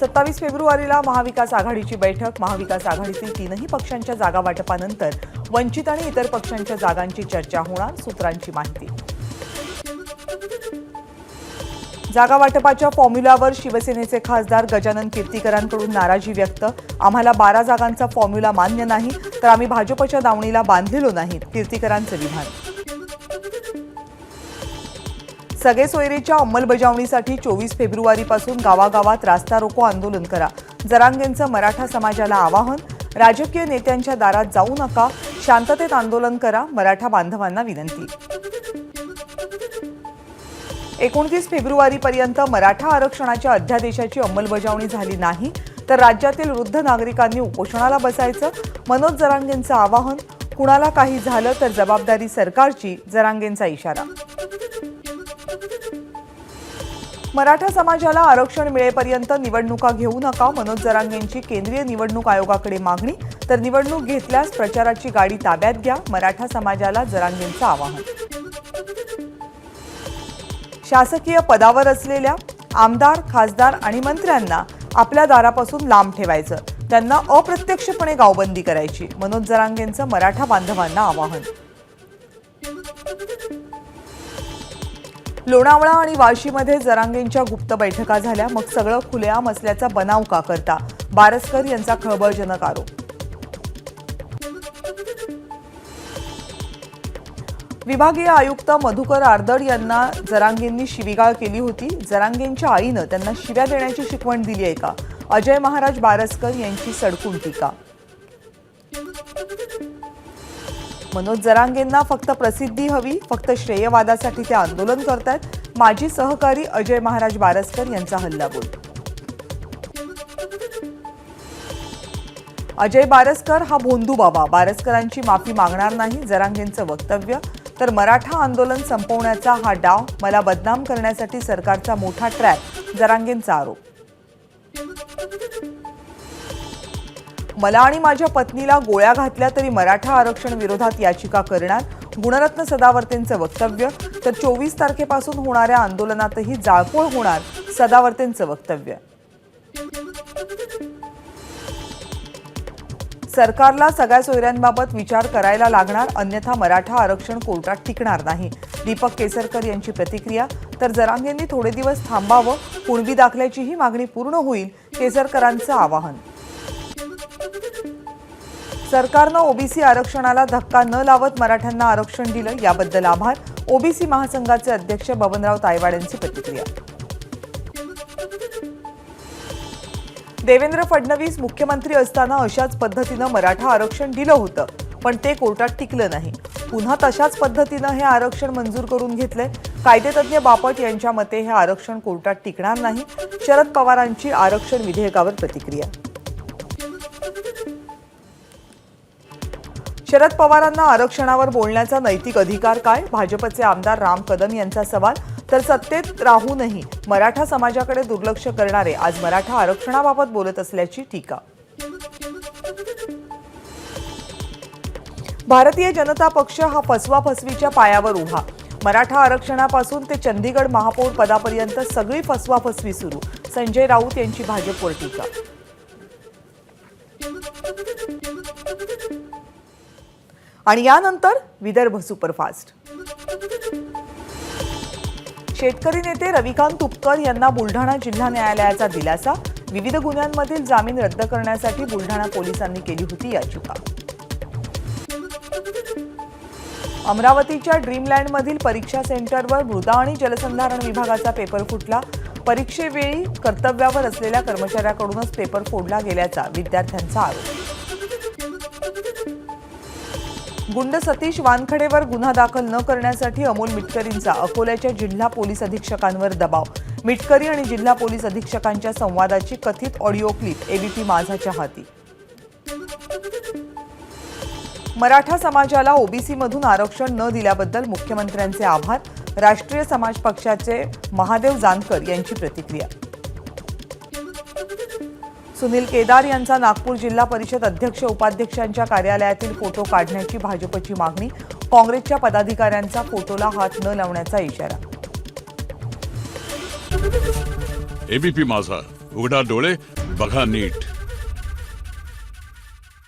27 फेब्रुवारीला महाविकास आघाडीची बैठक। महाविकास आघाडीतील तीनही पक्षांच्या जागा वाटपानंतर वंचित आणि इतर पक्षांच्या जागांची चर्चा होणार, सूत्रांची माहिती। जागा वाटपाच्या फॉर्म्युलावर शिवसेनेचे खासदार गजानन कीर्तीकरांकडून नाराजी व्यक्त। आम्हाला 12 जागांचा फॉर्म्युला मान्य नाही, तर आम्ही भाजपच्या दावणीला बांधलेलो नाही, कीर्तीकरांचे विधान। सगळे सोयरेच्या अंमलबजावणीसाठी 24 फेब्रुवारीपासून गावागावात रास्ता रोको आंदोलन करा। जरांगेंचं मराठा समाजाला आवाहन। राजकीय नेत्यांच्या दारात जाऊ नका, शांततेत आंदोलन करा, मराठा बांधवांना विनंती। 29 फेब्रुवारीपर्यंत मराठा आरक्षणाच्या अध्यादेशाची अंमलबजावणी झाली नाही तर राज्यातील वृद्ध नागरिकांनी उपोषणाला बसायचं, मनोज जरांगेंचं आवाहन। कुणाला काही झालं तर जबाबदारी सरकारची, जरांगेंचा इशारा। मराठा समाजाला आरक्षण मिळेपर्यंत निवडणुका घेऊ नका, मनोज जरांगेंची केंद्रीय निवडणूक आयोगाकडे मागणी। तर निवडणूक घेतल्यास प्रचाराची गाडी ताब्यात घ्या, मराठा समाजाला जरांगेंचं आवाहन। शासकीय पदावर असलेल्या आमदार, खासदार आणि मंत्र्यांना आपल्या दारापासून लांब ठेवायचं, त्यांना अप्रत्यक्षपणे गावबंदी करायची, मनोज जरांगेंचं मराठा बांधवांना आवाहन। लोणावळा आणि वाशीमध्ये जरांगेंच्या गुप्त बैठका झाल्या, मग सगळं खुलेआम असल्याचा बनाव का करता, बारसकर यांचा खळबळजनक आरोप। विभागीय आयुक्त मधुकर आर्दड यांना जरांगेंनी शिवीगाळ केली होती। जरांगेंच्या आईनं त्यांना शिव्या देण्याची शिकवण दिली आहे का, अजय महाराज बारसकर यांची सडकून टीका। मनोज जरांगेंना फक्त प्रसिद्धी हवी, फक्त श्रेयवादासाठी ते आंदोलन करतायत, माजी सहकारी अजय महाराज बारसकर यांचा हल्लाबोल। अजय बारसकर हा भोंदू बाबा, बारसकरांची माफी मागणार नाही, जरांगेंचं वक्तव्य। तर मराठा आंदोलन संपवण्याचा हा डाव, मला बदनाम करण्यासाठी सरकारचा मोठा ट्रॅप, जरांगेंचा आरोप। मला आणि माझ्या पत्नीला गोळ्या घातल्या तरी मराठा आरक्षण विरोधात याचिका करणार, गुणरत्न सदावर्तेंचं वक्तव्य। तर 24 तारखेपासून होणाऱ्या आंदोलनातही जाळपोळ होणार, सदावर्तेंचं वक्तव्य। सरकारला सगळ्या सोयऱ्यांबाबत विचार करायला लागणार, अन्यथा मराठा आरक्षण कोर्टात टिकणार नाही, दीपक केसरकर यांची प्रतिक्रिया। तर जरांगेंनी थोडे दिवस थांबावं, कुणबी दाखल्याचीही मागणी पूर्ण होईल, केसरकरांचं आवाहन। सरकारनं ओबीसी आरक्षणाला धक्का न लावत मराठ्यांना आरक्षण दिलं, याबद्दल आभार, ओबीसी महासंघाचे अध्यक्ष बबनराव तायवाड यांची प्रतिक्रिया। देवेंद्र फडणवीस मुख्यमंत्री असताना अशाच पद्धतीनं मराठा आरक्षण दिलं होतं, पण ते कोर्टात टिकलं नाही, पुन्हा तशाच पद्धतीनं हे आरक्षण मंजूर करून घेतलंय। कायदेतज्ञ बापट यांच्या मते हे आरक्षण कोर्टात टिकणार नाही, शरद पवारांची आरक्षण विधेयकावर प्रतिक्रिया। शरद पवारांना आरक्षणावर बोलण्याचा नैतिक अधिकार काय, भाजपचे आमदार राम कदम यांचा सवाल। तर सत्तेत राहूनही मराठा समाजाकडे दुर्लक्ष करणारे आज मराठा आरक्षणाबाबत बोलत असल्याची टीका। भारतीय जनता पक्ष हा फसवाफसवीच्या पायावर उभा, मराठा आरक्षणापासून ते चंदीगड महापौर पदापर्यंत सगळी फसवाफसवी सुरू, संजय राऊत यांची भाजपवर टीका। आणि यानंतर विदर्भ सुपरफास्ट। शेतकरी नेते रविकांत तुपकर यांना बुलढाणा जिल्हा न्यायालयाचा दिलासा, विविध गुन्ह्यांमधील जामीन रद्द करण्यासाठी बुलढाणा पोलिसांनी केली होती याचिका। अमरावतीच्या ड्रीमलँडमधील परीक्षा सेंटरवर मृदा आणि जलसंधारण विभागाचा पेपर फुटला, परीक्षेवेळी कर्तव्यावर असलेल्या कर्मचाऱ्याकडूनच पेपर फोडला गेल्याचा विद्यार्थ्यांचा आरोप। गुंड सतीश वानखडेवर गुन्हा दाखल न करण्यासाठी अमोल मिटकरींचा अकोल्याच्या जिल्हा पोलीस अधीक्षकांवर दबाव, मिटकरी आणि जिल्हा पोलीस अधीक्षकांच्या संवादाची कथित ऑडिओ क्लिप एबीपी माझाच्या हाती। मराठा समाजाला ओबीसीमधून आरक्षण न दिल्याबद्दल मुख्यमंत्र्यांचे आभार, राष्ट्रीय समाज पक्षाचे महादेव जानकर यांची प्रतिक्रिया। सुनील केदार यांचा नागपूर जिल्हा परिषद अध्यक्ष उपाध्यक्षांच्या कार्यालयातील फोटो काढण्याची भाजपची मागणी, काँग्रेसच्या पदाधिकाऱ्यांचा फोटोला हात न लावण्याचा इशारा। एबीपी माझा, उघडा डोळे बघा नीट.